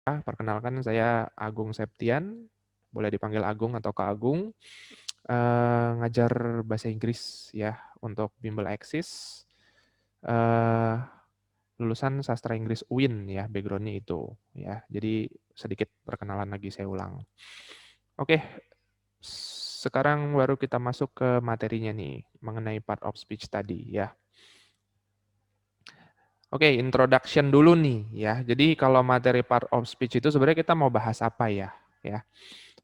Perkenalkan saya Agung Septian, boleh dipanggil Agung atau Kak Agung. Ngajar bahasa Inggris ya untuk Bimbel Eksis. Lulusan sastra Inggris UIN ya, background-nya itu ya. Jadi sedikit perkenalan lagi saya ulang. Oke, sekarang baru kita masuk ke materinya nih mengenai part of speech tadi ya. Oke, introduction dulu nih ya. Jadi kalau materi part of speech itu sebenarnya kita mau bahas apa ya? Ya.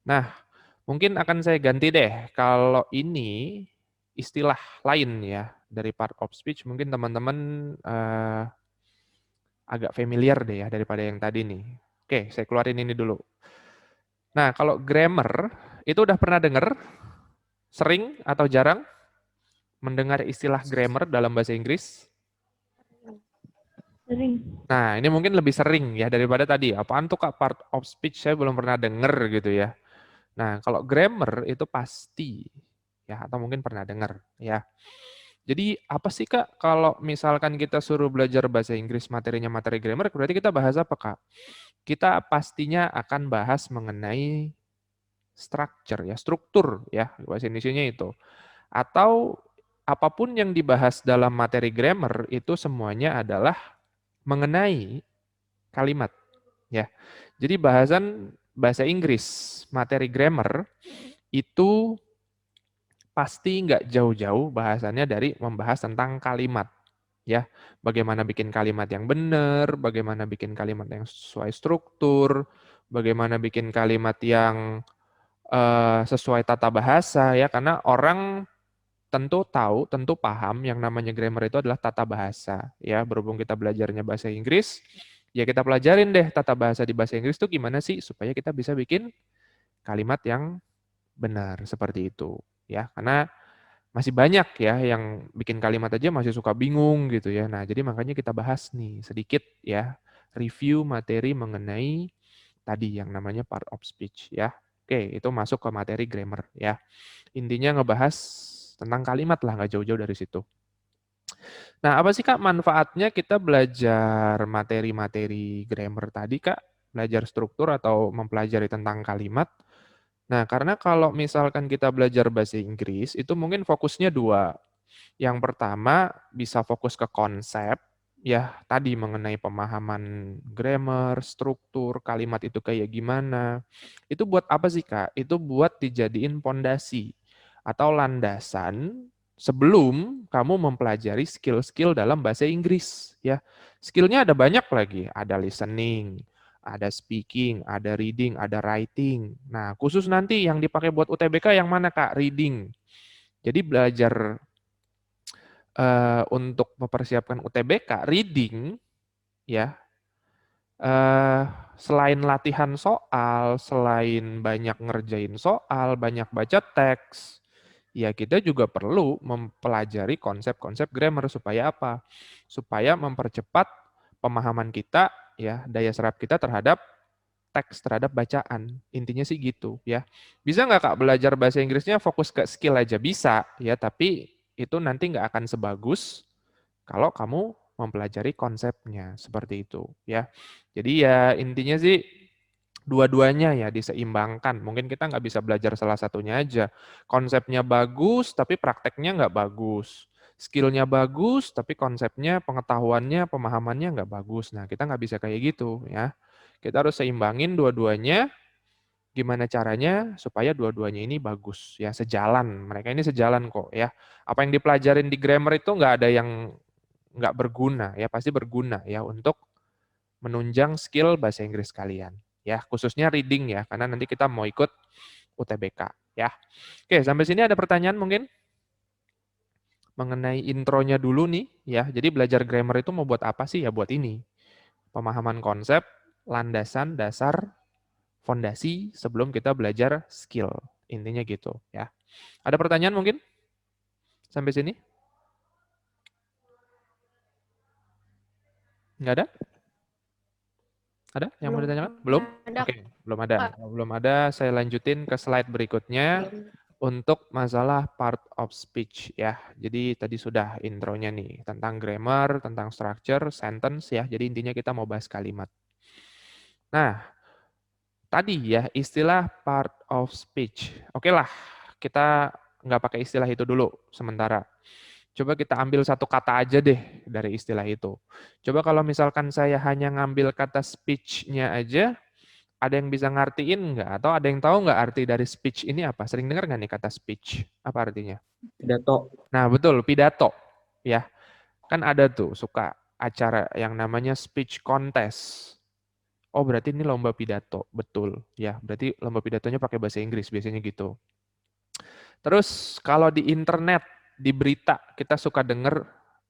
Nah, mungkin akan saya ganti deh. Kalau ini istilah lain ya dari part of speech, mungkin teman-teman agak familiar deh ya daripada yang tadi nih. Oke, saya keluarin ini dulu. Nah, kalau grammar itu udah pernah dengar? Sering atau jarang mendengar istilah grammar dalam bahasa Inggris? Sering. Nah, ini mungkin lebih sering ya daripada tadi. Apaan tuh Kak part of speech? Saya belum pernah denger gitu ya. Nah, kalau grammar itu pasti ya atau mungkin pernah dengar ya. Jadi apa sih Kak kalau misalkan kita suruh belajar bahasa Inggris materinya materi grammar, berarti kita bahas apa Kak? Kita pastinya akan bahas mengenai structure ya, struktur ya, bahasa Indonesianya itu. Atau apapun yang dibahas dalam materi grammar itu semuanya adalah mengenai kalimat ya. Jadi bahasan bahasa Inggris materi grammar itu pasti nggak jauh-jauh bahasannya dari membahas tentang kalimat ya. Bagaimana bikin kalimat yang benar, bagaimana bikin kalimat yang sesuai struktur, bagaimana bikin kalimat yang sesuai tata bahasa ya, karena orang tentu tahu, tentu paham yang namanya grammar itu adalah tata bahasa ya. Berhubung kita belajarnya bahasa Inggris, ya kita pelajarin deh tata bahasa di bahasa Inggris itu gimana sih supaya kita bisa bikin kalimat yang benar seperti itu ya. Karena masih banyak ya yang bikin kalimat aja masih suka bingung gitu ya. Nah, jadi makanya kita bahas nih sedikit ya, review materi mengenai tadi yang namanya part of speech ya. Oke, itu masuk ke materi grammar ya. Intinya ngebahas tentang kalimat lah, nggak jauh-jauh dari situ. Nah, apa sih Kak manfaatnya kita belajar materi-materi grammar tadi Kak? Belajar struktur atau mempelajari tentang kalimat? Nah, karena kalau misalkan kita belajar bahasa Inggris, itu mungkin fokusnya dua. Yang pertama, bisa fokus ke konsep, ya tadi mengenai pemahaman grammar, struktur, kalimat itu kayak gimana. Itu buat apa sih, Kak? Itu buat dijadiin pondasi atau landasan sebelum kamu mempelajari skill-skill dalam bahasa Inggris. Ya, skillnya ada banyak lagi. Ada listening, ada speaking, ada reading, ada writing. Nah, khusus nanti yang dipakai buat UTBK yang mana, Kak? Reading. Jadi belajar untuk mempersiapkan UTBK, reading ya, eh, selain latihan soal, selain banyak ngerjain soal, banyak baca teks, ya kita juga perlu mempelajari konsep-konsep grammar supaya apa? Supaya mempercepat pemahaman kita, ya daya serap kita terhadap teks, terhadap bacaan. Intinya sih gitu ya. Bisa nggak Kak belajar bahasa Inggrisnya fokus ke skill aja? Bisa ya, tapi itu nanti nggak akan sebagus kalau kamu mempelajari konsepnya seperti itu ya. Jadi ya intinya sih dua-duanya ya diseimbangkan. Mungkin kita nggak bisa belajar salah satunya aja. Konsepnya bagus tapi prakteknya nggak bagus. Skillnya bagus tapi konsepnya, pengetahuannya, pemahamannya nggak bagus. Nah kita nggak bisa kayak gitu ya. Kita harus seimbangin dua-duanya. Gimana caranya supaya dua-duanya ini bagus ya, sejalan. Mereka ini sejalan kok ya. Apa yang dipelajarin di grammar itu nggak ada yang nggak berguna ya, pasti berguna ya untuk menunjang skill bahasa Inggris kalian ya, khususnya reading ya, karena nanti kita mau ikut UTBK ya. Oke, sampai sini ada pertanyaan mungkin mengenai intronya dulu nih ya. Jadi belajar grammar itu mau buat apa sih ya? Buat ini. Pemahaman konsep, landasan, dasar, fondasi sebelum kita belajar skill. Intinya gitu ya. Ada pertanyaan mungkin sampai sini? Nggak ada? Ada yang mau Belum ditanyakan? Belum? ada, Oke, belum ada. Kak. Kalau belum ada, saya lanjutin ke slide berikutnya Belum. untuk masalah part of speech ya. Jadi tadi sudah intronya nih tentang grammar, tentang structure, sentence ya. Jadi intinya kita mau bahas kalimat. Nah, tadi ya istilah part of speech. Oke lah, kita nggak pakai istilah itu dulu sementara. Coba kita ambil satu kata aja deh dari istilah itu. Coba kalau misalkan saya hanya ngambil kata speech-nya aja, ada yang bisa ngartiin nggak? Atau ada yang tahu nggak arti dari speech ini apa? Sering dengar nggak nih kata speech? Apa artinya? Pidato. Nah, betul, pidato. Ya, kan ada tuh suka acara yang namanya speech contest. Oh, berarti ini lomba pidato, betul. Ya, berarti lomba pidatonya pakai bahasa Inggris biasanya gitu. Terus kalau di internet, di berita kita suka dengar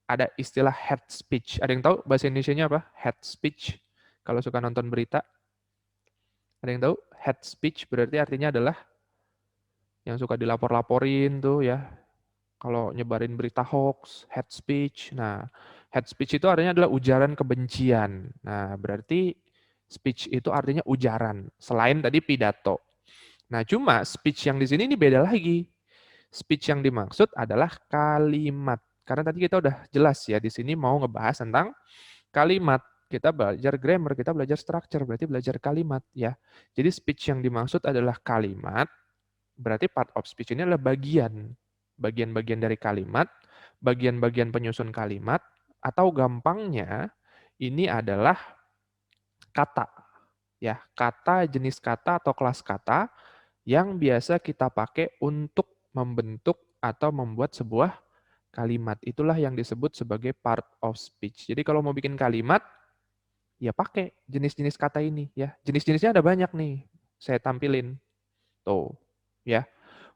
ada istilah head speech. Ada yang tahu bahasa Indonesianya apa? Head speech. Kalau suka nonton berita, ada yang tahu? Head speech berarti artinya adalah yang suka dilapor-laporin tuh ya. Kalau nyebarin berita hoax, head speech. Nah, head speech itu artinya adalah ujaran kebencian. Nah, berarti speech itu artinya ujaran, selain tadi pidato. Nah, cuma speech yang di sini ini beda lagi. Speech yang dimaksud adalah kalimat. Karena tadi kita udah jelas ya, di sini mau ngebahas tentang kalimat. Kita belajar grammar, kita belajar structure, berarti belajar kalimat ya. Jadi speech yang dimaksud adalah kalimat, berarti part of speech ini adalah bagian-bagian dari kalimat, bagian-bagian penyusun kalimat, atau gampangnya ini adalah kata. Ya, kata, jenis kata atau kelas kata yang biasa kita pakai untuk membentuk atau membuat sebuah kalimat. Itulah yang disebut sebagai part of speech. Jadi kalau mau bikin kalimat, ya pakai jenis-jenis kata ini ya. Jenis-jenisnya ada banyak nih. Saya tampilin. Tuh, ya.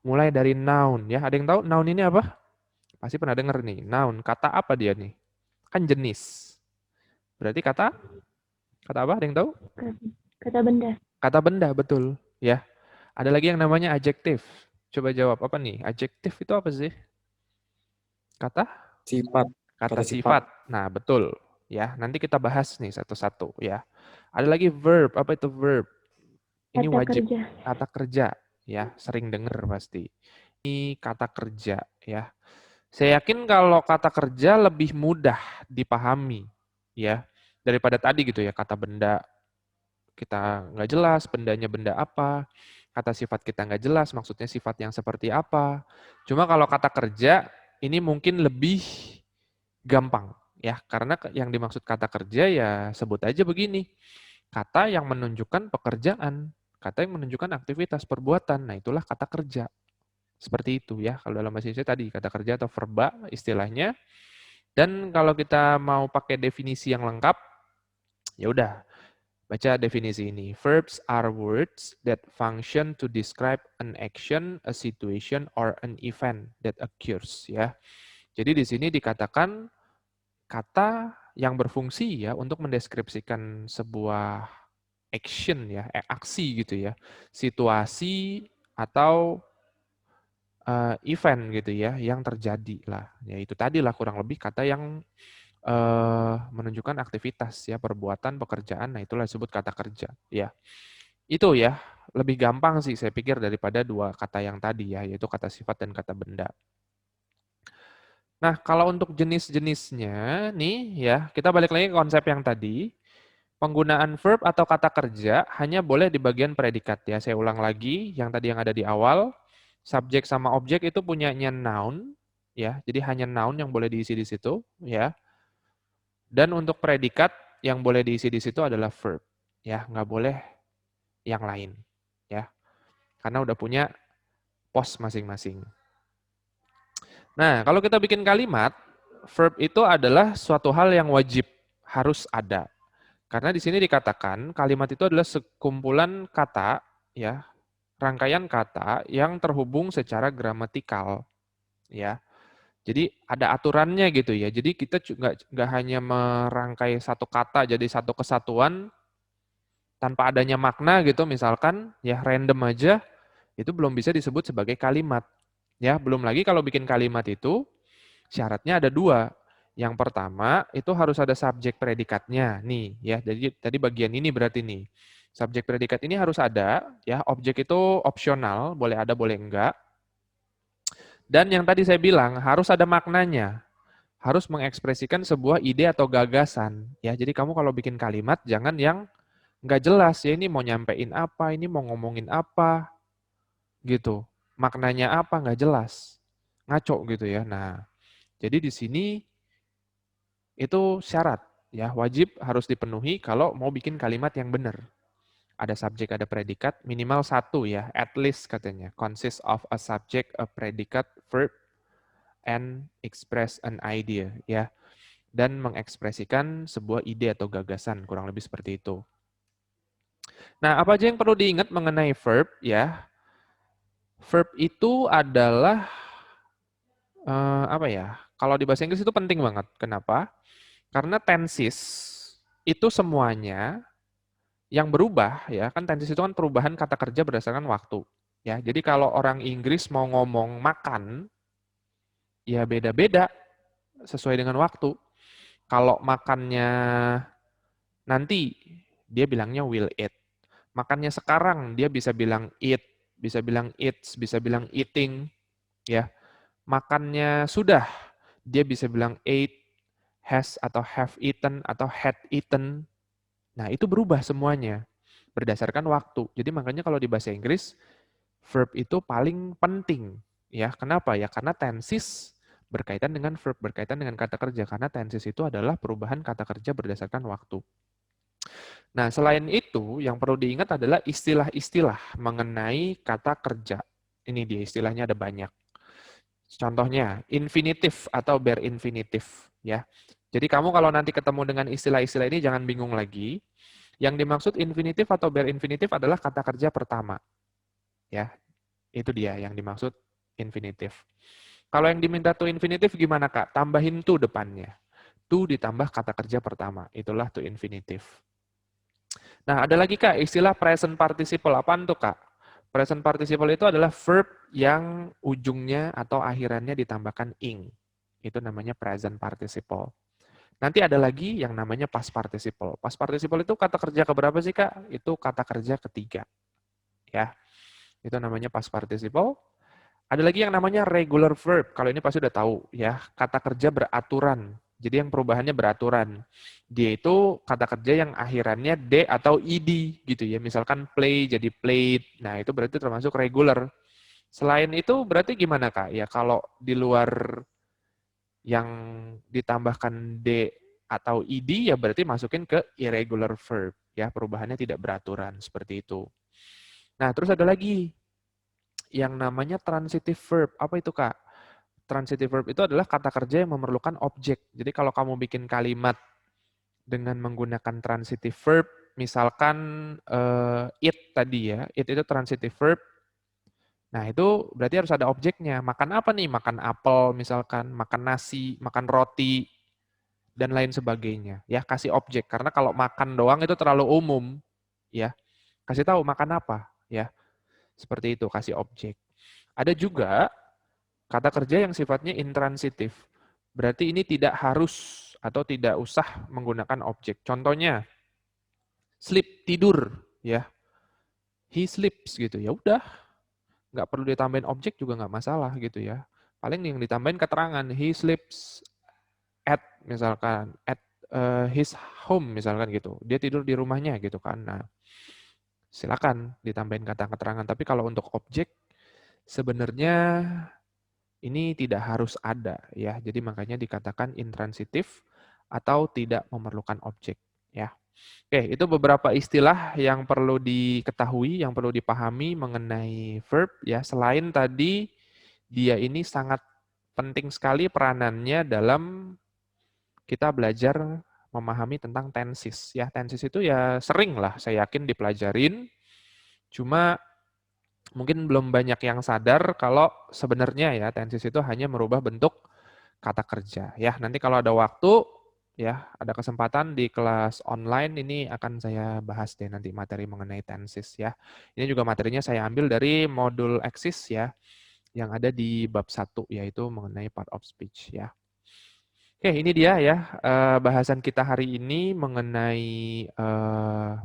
Mulai dari noun ya. Ada yang tahu noun ini apa? Pasti pernah dengar nih. Noun, kata apa dia nih? Kan jenis. Berarti kata apa? Ada yang tahu? Kata benda. Kata benda, betul, ya. Ada lagi yang namanya adjektif. Coba jawab apa nih? Adjektif itu apa sih? Kata? Sifat. Kata Kata sifat. sifat. Nah, betul. Ya, nanti kita bahas nih satu-satu ya. Ada lagi verb. Apa itu verb? Ini Kata wajib. kerja. Kata kerja. Ya, sering dengar pasti. Ini kata kerja ya. Saya yakin kalau kata kerja lebih mudah dipahami ya daripada tadi gitu ya, kata benda kita nggak jelas, bendanya benda apa, kata sifat kita nggak jelas, maksudnya sifat yang seperti apa. Cuma kalau kata kerja ini mungkin lebih gampang ya, karena yang dimaksud kata kerja ya sebut aja begini, kata yang menunjukkan pekerjaan, kata yang menunjukkan aktivitas perbuatan. Nah, itulah kata kerja. Seperti itu ya, kalau dalam bahasa Indonesia tadi kata kerja atau verba istilahnya. Dan kalau kita mau pakai definisi yang lengkap, ya udah baca definisi ini. Verbs are words that function to describe an action, a situation, or an event that occurs. Ya, jadi di sini dikatakan kata yang berfungsi ya untuk mendeskripsikan sebuah action ya, aksi gitu ya, situasi atau event gitu ya yang terjadi lah. Ya itu tadi lah kurang lebih kata yang menunjukkan aktivitas ya, perbuatan, pekerjaan. Nah, itulah disebut kata kerja ya. Itu ya, lebih gampang sih saya pikir daripada dua kata yang tadi ya, yaitu kata sifat dan kata benda. Nah, kalau untuk jenis-jenisnya nih ya, kita balik lagi ke konsep yang tadi. Penggunaan verb atau kata kerja hanya boleh di bagian predikat ya. Saya ulang lagi yang tadi yang ada di awal. Subjek sama objek itu punyanya noun ya. Jadi hanya noun yang boleh diisi di situ ya. Dan untuk predikat yang boleh diisi di situ adalah verb ya, nggak boleh yang lain ya. Karena udah punya pos masing-masing. Nah, kalau kita bikin kalimat, verb itu adalah suatu hal yang wajib harus ada. Karena di sini dikatakan kalimat itu adalah sekumpulan kata, ya, rangkaian kata yang terhubung secara gramatikal, ya. Jadi ada aturannya gitu ya. Jadi kita nggak hanya merangkai satu kata jadi satu kesatuan tanpa adanya makna gitu, misalkan ya random aja, itu belum bisa disebut sebagai kalimat. Ya, belum lagi kalau bikin kalimat itu syaratnya ada dua. Yang pertama itu harus ada subjek predikatnya nih ya. Jadi tadi bagian ini berarti nih. Subjek predikat ini harus ada ya. Objek itu opsional, boleh ada boleh enggak. Dan yang tadi saya bilang harus ada maknanya. Harus mengekspresikan sebuah ide atau gagasan ya. Jadi kamu kalau bikin kalimat jangan yang nggak jelas ya ini mau nyampein apa, ini mau ngomongin apa, gitu. Maknanya apa nggak jelas, ngaco gitu ya. Nah, jadi di sini itu syarat ya, wajib harus dipenuhi kalau mau bikin kalimat yang benar. Ada subjek, ada predikat, minimal satu ya, at least katanya. Consists of a subject, a predicate, verb, and express an idea ya. Dan mengekspresikan sebuah ide atau gagasan, kurang lebih seperti itu. Nah, apa aja yang perlu diingat mengenai verb ya? Verb itu adalah apa ya? Kalau di bahasa Inggris itu penting banget. Kenapa? Karena tenses itu semuanya yang berubah ya, kan tenses itu kan perubahan kata kerja berdasarkan waktu. Ya, jadi kalau orang Inggris mau ngomong makan, ya beda-beda sesuai dengan waktu. Kalau makannya nanti, dia bilangnya will eat. Makannya sekarang, dia bisa bilang eat, bisa bilang eats, bisa bilang eating, ya. Makannya sudah, dia bisa bilang ate, has atau have eaten atau had eaten. Nah, itu berubah semuanya berdasarkan waktu. Jadi makanya kalau di bahasa Inggris verb itu paling penting, ya. Kenapa? Ya karena tenses berkaitan dengan verb, berkaitan dengan kata kerja karena tenses itu adalah perubahan kata kerja berdasarkan waktu. Nah, selain itu yang perlu diingat adalah istilah-istilah mengenai kata kerja. Ini dia istilahnya ada banyak. Contohnya infinitif atau bare infinitif, ya. Jadi kamu kalau nanti ketemu dengan istilah-istilah ini jangan bingung lagi. Yang dimaksud infinitif atau bare infinitif adalah kata kerja pertama. Ya, itu dia yang dimaksud infinitif. Kalau yang diminta to infinitif gimana Kak? Tambahin to depannya. To ditambah kata kerja pertama. Itulah to infinitif. Nah, ada lagi Kak, istilah present participle. Apaan tuh Kak? Present participle itu adalah verb yang ujungnya atau akhirannya ditambahkan ing. Itu namanya present participle. Nanti ada lagi yang namanya past participle. Past participle itu kata kerja keberapa sih Kak? Itu kata kerja ketiga. Ya, itu namanya past participle. Ada lagi yang namanya regular verb. Kalau ini pasti udah tahu ya, kata kerja beraturan. Jadi yang perubahannya beraturan. Dia itu kata kerja yang akhirannya d atau ed gitu ya. Misalkan play jadi played. Nah, itu berarti termasuk regular. Selain itu berarti gimana Kak? Ya kalau di luar yang ditambahkan d atau ed ya berarti masukin ke irregular verb ya, perubahannya tidak beraturan seperti itu. Nah, terus ada lagi yang namanya transitive verb. Apa itu, Kak? Transitive verb itu adalah kata kerja yang memerlukan objek. Jadi kalau kamu bikin kalimat dengan menggunakan transitive verb, misalkan eat tadi ya, eat itu transitive verb. Nah, itu berarti harus ada objeknya. Makan apa nih? Makan apel misalkan, makan nasi, makan roti, dan lain sebagainya. Ya, kasih objek. Karena kalau makan doang itu terlalu umum. Ya, kasih tahu makan apa. Ya, seperti itu, kasih objek. Ada juga kata kerja yang sifatnya intransitif. Berarti ini tidak harus atau tidak usah menggunakan objek. Contohnya, sleep, tidur. Ya, he sleeps gitu. Ya udah, nggak perlu ditambahin objek juga nggak masalah gitu ya. Paling yang ditambahin keterangan, he sleeps at misalkan, at his home misalkan gitu. Dia tidur di rumahnya gitu kan. Nah, silakan ditambahin kata keterangan. Tapi kalau untuk objek, sebenarnya ini tidak harus ada ya. Jadi makanya dikatakan intransitif atau tidak memerlukan objek ya. Oke, itu beberapa istilah yang perlu diketahui, yang perlu dipahami mengenai verb ya. Selain tadi dia ini sangat penting sekali peranannya dalam kita belajar memahami tentang tenses ya. Tenses itu ya sering lah saya yakin dipelajarin. Cuma mungkin belum banyak yang sadar kalau sebenarnya ya tenses itu hanya merubah bentuk kata kerja. Ya, nanti kalau ada waktu ya, ada kesempatan di kelas online ini akan saya bahas deh nanti materi mengenai tenses ya. Ini juga materinya saya ambil dari modul Exist ya yang ada di bab 1 yaitu mengenai part of speech ya. Oke, ini dia ya bahasan kita hari ini mengenai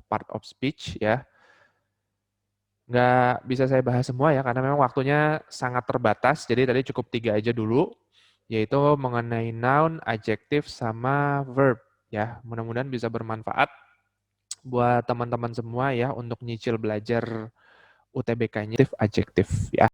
part of speech ya. Nggak bisa saya bahas semua ya, karena memang waktunya sangat terbatas, jadi tadi cukup 3 aja dulu, yaitu mengenai noun, adjective, sama verb. Ya, mudah-mudahan bisa bermanfaat. buat teman-teman semua ya untuk nyicil belajar UTBK-nya adjektif ya.